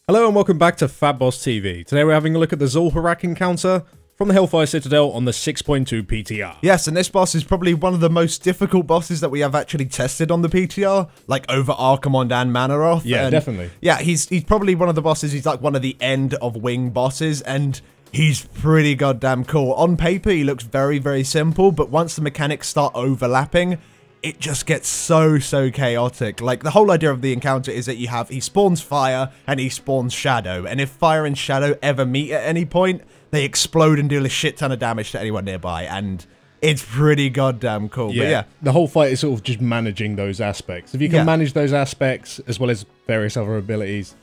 Hello and welcome back to FatbossTV. Today we're having a look at the Xhul'horac encounter from the Hellfire Citadel on the 6.2 PTR. Yes, and this boss is probably one of the most difficult bosses that we have actually tested on the PTR, like over Archimonde and Manaroth. Yeah, and definitely. Yeah, he's probably one of the bosses, he's like one of the end of wing bosses, and he's pretty goddamn cool. On paper, he looks very, very simple, but once the mechanics start overlapping, it just gets so chaotic. Like, the whole idea of the encounter is that he spawns fire and he spawns shadow, and if fire and shadow ever meet at any point, they explode and deal a shit ton of damage to anyone nearby, and it's pretty goddamn cool. Yeah, but yeah, the whole fight is sort of just managing those aspects. If you can manage those aspects, as well as various other abilities,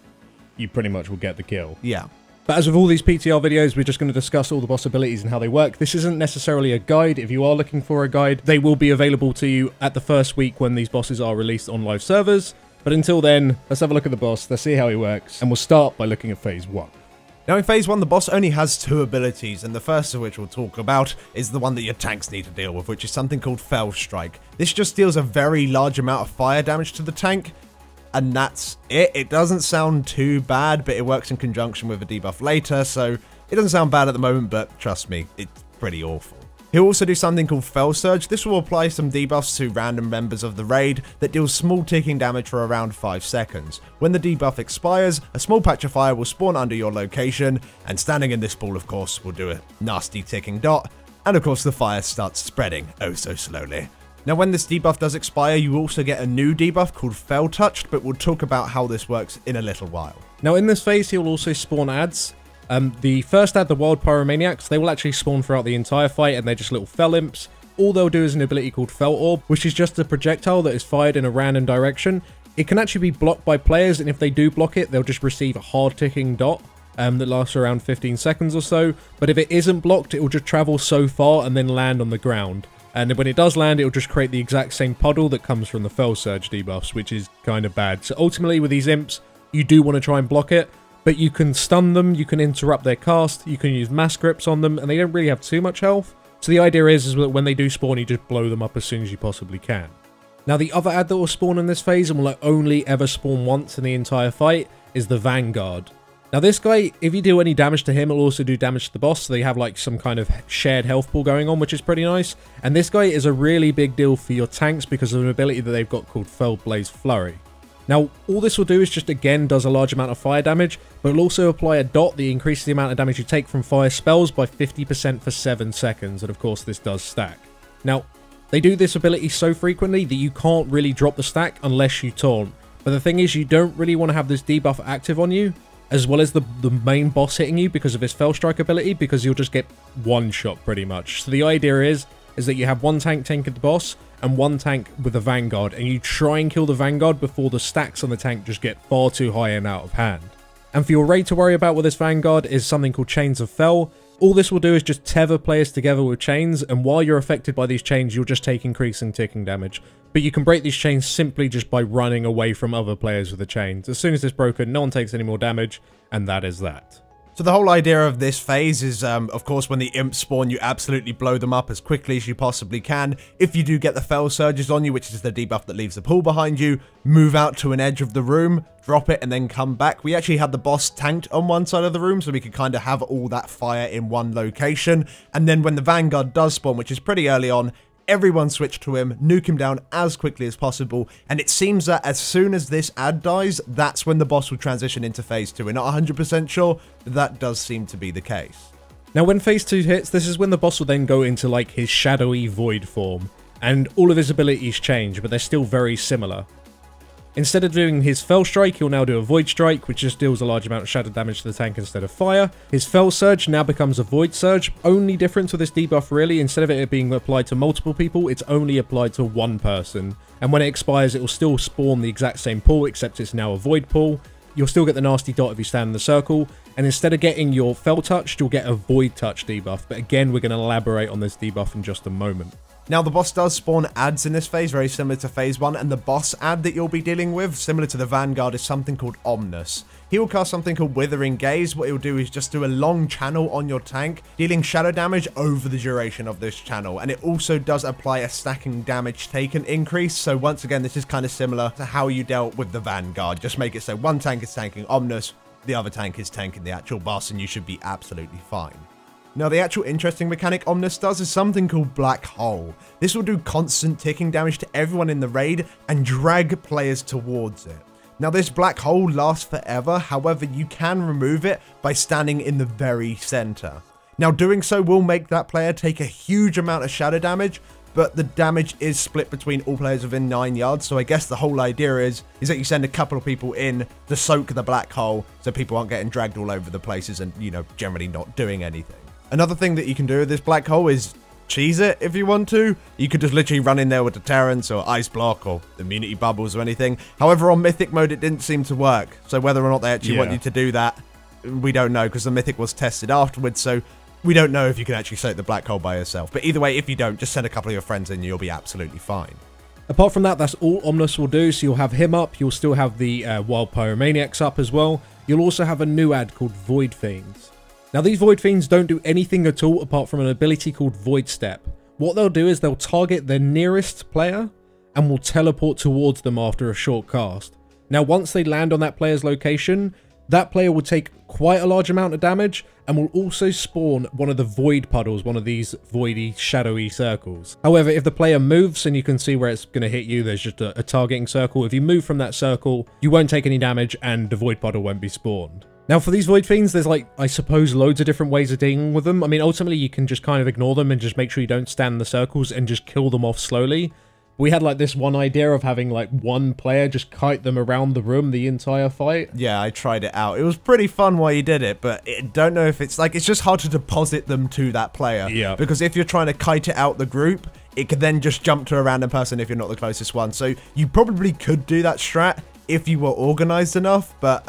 you pretty much will get the kill. Yeah. But as with all these PTR videos, we're just going to discuss all the boss abilities and how they work. This isn't necessarily a guide. If you are looking for a guide, they will be available to you at the first week when these bosses are released on live servers. But until then, let's have a look at the boss, let's see how he works, and we'll start by looking at Phase 1. Now in Phase 1, the boss only has two abilities, and the first of which we'll talk about is the one that your tanks need to deal with, which is something called Fell Strike. This just deals a very large amount of fire damage to the tank, and that's it. It doesn't sound too bad, but it works in conjunction with a debuff later, so it doesn't sound bad at the moment, but trust me, it's pretty awful. He'll also do something called Fell Surge. This will apply some debuffs to random members of the raid that deals small ticking damage for around 5 seconds. When the debuff expires, a small patch of fire will spawn under your location, and standing in this ball, of course, will do a nasty ticking dot, and of course the fire starts spreading oh so slowly. Now when this debuff does expire, you also get a new debuff called Fell Touched, but we'll talk about how this works in a little while. Now in this phase, he'll also spawn adds. The first ad, the Wild Pyromaniacs, they will actually spawn throughout the entire fight, and they're just little fell imps. All they'll do is an ability called Fell Orb, which is just a projectile that is fired in a random direction. It can actually be blocked by players, and if they do block it, they'll just receive a hard ticking dot that lasts around 15 seconds or so. But if it isn't blocked, it will just travel so far and then land on the ground. And when it does land, it will just create the exact same puddle that comes from the Fell Surge debuffs, which is kind of bad. So ultimately, with these imps, you do want to try and block it, but you can stun them, you can interrupt their cast, you can use mass grips on them, and they don't really have too much health. So the idea is that when they do spawn, you just blow them up as soon as you possibly can. Now the other ad that will spawn in this phase, and will only ever spawn once in the entire fight, is the Vanguard. Now this guy, if you do any damage to him, it'll also do damage to the boss, so they have like some kind of shared health pool going on, which is pretty nice. And this guy is a really big deal for your tanks because of an ability that they've got called Fell Blaze Flurry. Now all this will do is just again does a large amount of fire damage, but it'll also apply a dot that increases the amount of damage you take from fire spells by 50% for 7 seconds, and of course this does stack. Now they do this ability so frequently that you can't really drop the stack unless you taunt, but the thing is you don't really want to have this debuff active on you, as well as the main boss hitting you because of his Fell Strike ability, because you'll just get one shot pretty much. So the idea is that you have one tank tanking the boss and one tank with the Vanguard, and you try and kill the Vanguard before the stacks on the tank just get far too high and out of hand. And for your raid to worry about with this Vanguard is something called Chains of Fell. All this will do is just tether players together with chains, and while you're affected by these chains, you'll just take increasing ticking damage. But you can break these chains simply just by running away from other players with the chains. As soon as it's broken, no one takes any more damage, and that is that. So the whole idea of this phase is, of course, when the imps spawn, you absolutely blow them up as quickly as you possibly can. If you do get the Fell Surges on you, which is the debuff that leaves the pool behind you, move out to an edge of the room, drop it, and then come back. We actually had the boss tanked on one side of the room, so we could kind of have all that fire in one location. And then when the Vanguard does spawn, which is pretty early on, everyone switch to him, nuke him down as quickly as possible, and it seems that as soon as this ad dies, that's when the boss will transition into Phase 2. We're not 100% sure, but that does seem to be the case. Now when Phase 2 hits, this is when the boss will then go into like his shadowy void form, and all of his abilities change, but they're still very similar. Instead of doing his Fell Strike, he'll now do a Void Strike, which just deals a large amount of shadow damage to the tank instead of fire. His Fell Surge now becomes a Void Surge. Only difference with this debuff really, instead of it being applied to multiple people, it's only applied to one person. And when it expires, it will still spawn the exact same pool, except it's now a Void pool. You'll still get the nasty dot if you stand in the circle, and instead of getting your Fell Touched, you'll get a Void Touch debuff. But again, we're going to elaborate on this debuff in just a moment. Now, the boss does spawn ads in this phase, very similar to Phase 1, and the boss ad that you'll be dealing with, similar to the Vanguard, is something called Omnus. He will cast something called Withering Gaze. What he'll do is just do a long channel on your tank, dealing shadow damage over the duration of this channel, and it also does apply a stacking damage taken increase, so once again, this is kind of similar to how you dealt with the Vanguard. Just make it so one tank is tanking Omnus, the other tank is tanking the actual boss, and you should be absolutely fine. Now, the actual interesting mechanic Omnus does is something called Black Hole. This will do constant ticking damage to everyone in the raid and drag players towards it. Now, this black hole lasts forever, however, you can remove it by standing in the very center. Now, doing so will make that player take a huge amount of shadow damage, but the damage is split between all players within 9 yards, so I guess the whole idea is that you send a couple of people in to soak the black hole so people aren't getting dragged all over the places and, you know, generally not doing anything. Another thing that you can do with this black hole is cheese it if you want to. You could just literally run in there with deterrence or ice block or immunity bubbles or anything. However, on mythic mode, it didn't seem to work. So whether or not they actually want you to do that, we don't know, because the mythic was tested afterwards. So we don't know if you can actually soak the black hole by yourself. But either way, if you don't, just send a couple of your friends in, you'll be absolutely fine. Apart from that, that's all Omnus will do. So you'll have him up. You'll still have the Wild Pyromaniacs up as well. You'll also have a new ad called Void Fiends. Now, these Void Fiends don't do anything at all apart from an ability called Void Step. What they'll do is they'll target their nearest player and will teleport towards them after a short cast. Now, once they land on that player's location, that player will take quite a large amount of damage and will also spawn one of the void puddles, one of these voidy, shadowy circles. However, if the player moves, and you can see where it's going to hit you, there's just a targeting circle. If you move from that circle, you won't take any damage and the void puddle won't be spawned. Now, for these Void Fiends, there's, like, I suppose, loads of different ways of dealing with them. I mean, ultimately, you can just kind of ignore them and just make sure you don't stand in the circles and just kill them off slowly. We had, like, this one idea of having, like, one player just kite them around the room the entire fight. Yeah, I tried it out. It was pretty fun while you did it, but I don't know if it's, like, it's just hard to deposit them to that player. Yeah. Because if you're trying to kite it out the group, it could then just jump to a random person if you're not the closest one. So you probably could do that strat if you were organized enough, but,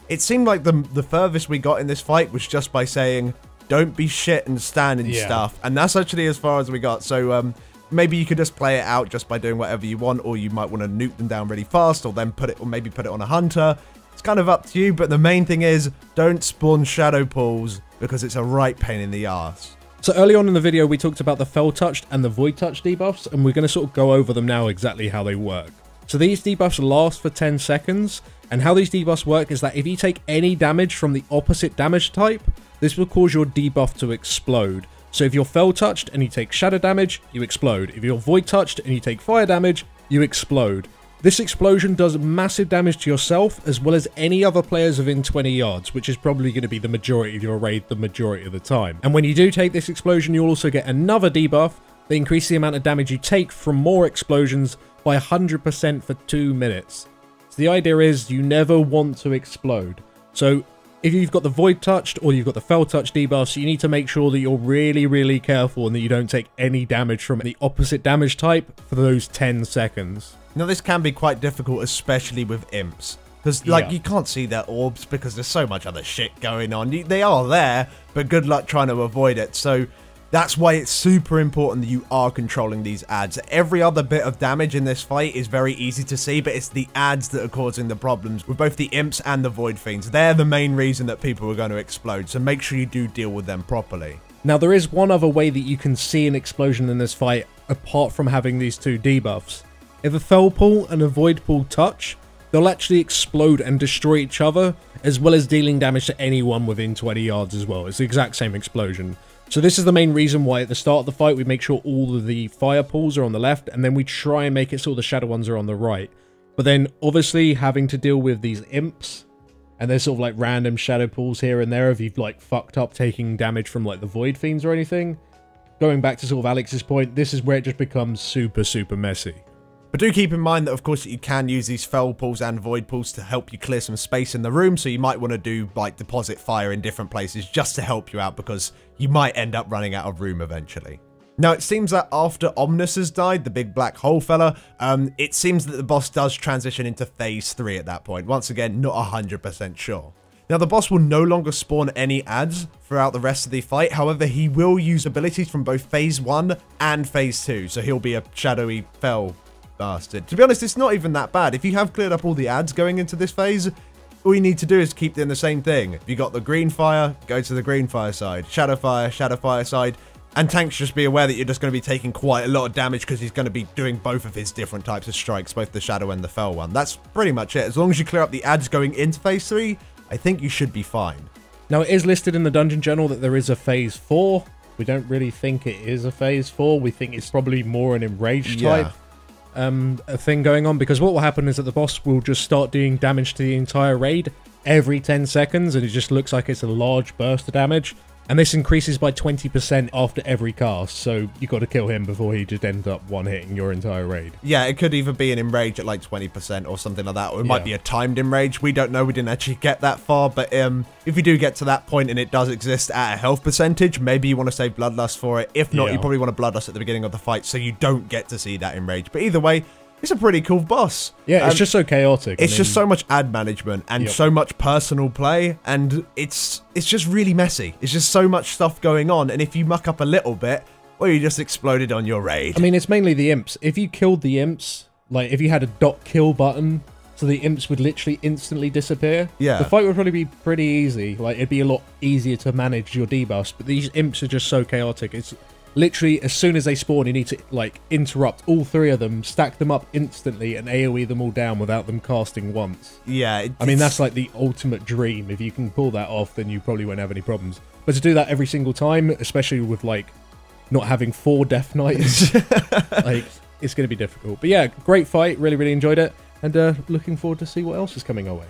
it seemed like the furthest we got in this fight was just by saying, don't be shit and stand and stuff. And that's actually as far as we got. So maybe you could just play it out just by doing whatever you want, or you might want to nuke them down really fast, or then maybe put it on a hunter. It's kind of up to you, but the main thing is, don't spawn shadow pools, because it's a right pain in the ass. So early on in the video, we talked about the Fell Touched and the Void Touch debuffs, and we're going to sort of go over them now, exactly how they work. So these debuffs last for 10 seconds, and how these debuffs work is that if you take any damage from the opposite damage type, this will cause your debuff to explode. So if you're Fell Touched and you take shadow damage, you explode. If you're Void Touched and you take fire damage, you explode. This explosion does massive damage to yourself as well as any other players within 20 yards, which is probably going to be the majority of your raid the majority of the time. And when you do take this explosion, you'll also get another debuff that increases the amount of damage you take from more explosions by 100% for 2 minutes. So the idea is you never want to explode. So if you've got the Void Touched or you've got the Fell Touch debuffs, you need to make sure that you're really careful and that you don't take any damage from the opposite damage type for those 10 seconds. Now, this can be quite difficult, especially with imps. Because, like, you can't see their orbs because there's so much other shit going on. They are there, but good luck trying to avoid it. So that's why it's super important that you are controlling these ads. Every other bit of damage in this fight is very easy to see, but it's the ads that are causing the problems with both the imps and the Void Fiends. They're the main reason that people are going to explode, so make sure you do deal with them properly. Now, there is one other way that you can see an explosion in this fight, apart from having these two debuffs. If a Fell Pool and a Void Pool touch, they'll actually explode and destroy each other, as well as dealing damage to anyone within 20 yards as well. It's the exact same explosion. So this is the main reason why at the start of the fight we make sure all of the fire pools are on the left, and then we try and make it so the shadow ones are on the right. But then obviously having to deal with these imps, and there's sort of like random shadow pools here and there if you've like fucked up taking damage from like the Void Fiends or anything. Going back to sort of Alex's point, this is where it just becomes super messy. But do keep in mind that, of course, you can use these Fell Pools and Void Pools to help you clear some space in the room, so you might want to do, like, deposit fire in different places just to help you out, because you might end up running out of room eventually. Now, it seems that after Omnus has died, the big black hole fella, it seems that the boss does transition into Phase 3 at that point. Once again, not 100% sure. Now, the boss will no longer spawn any ads throughout the rest of the fight. However, he will use abilities from both Phase 1 and Phase 2, so he'll be a shadowy fell bastard. To be honest, it's not even that bad. If you have cleared up all the ads going into this phase, all you need to do is keep doing the same thing. If you got the green fire, go to the green fire side. Shadow fire side. And tanks, just be aware that you're just going to be taking quite a lot of damage because he's going to be doing both of his different types of strikes, both the shadow and the fell one. That's pretty much it. As long as you clear up the ads going into phase 3, I think you should be fine. Now, it is listed in the Dungeon Journal that there is a Phase 4. We don't really think it is a Phase 4. We think it's probably more an enraged type a thing going on, because what will happen is that the boss will just start doing damage to the entire raid every 10 seconds, and it just looks like it's a large burst of damage. And this increases by 20% after every cast, so you got to kill him before he just ends up one-hitting your entire raid. Yeah, it could either be an enrage at like 20% or something like that, or it might be a timed enrage. We don't know, we didn't actually get that far, but if you do get to that point and it does exist at a health percentage, maybe you want to save Bloodlust for it. If not, you probably want to Bloodlust at the beginning of the fight so you don't get to see that enrage. But either way, it's a pretty cool boss. Yeah, it's just so chaotic. It's just so much ad management and so much personal play, and it's just really messy. It's just so much stuff going on, and if you muck up a little bit, well, you just exploded on your raid. I mean, it's mainly the imps. If you killed the imps, like if you had a .kill button, so the imps would literally instantly disappear. Yeah. The fight would probably be pretty easy. Like, it'd be a lot easier to manage your debuffs, but these imps are just so chaotic. It's literally, as soon as they spawn, you need to, like, interrupt all 3 of them, stack them up instantly, and AoE them all down without them casting once. Yeah. I mean, that's like the ultimate dream. If you can pull that off, then you probably won't have any problems. But to do that every single time, especially with, like, not having 4 Death Knights, like, it's going to be difficult. But yeah, great fight. Really, really enjoyed it. And looking forward to see what else is coming our way.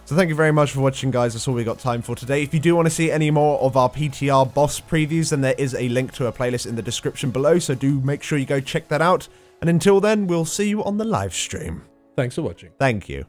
So thank you very much for watching, guys. That's all we got time for today. If you do want to see any more of our PTR boss previews, then there is a link to a playlist in the description below, so do make sure you go check that out. And until then, we'll see you on the live stream. Thanks for watching. Thank you.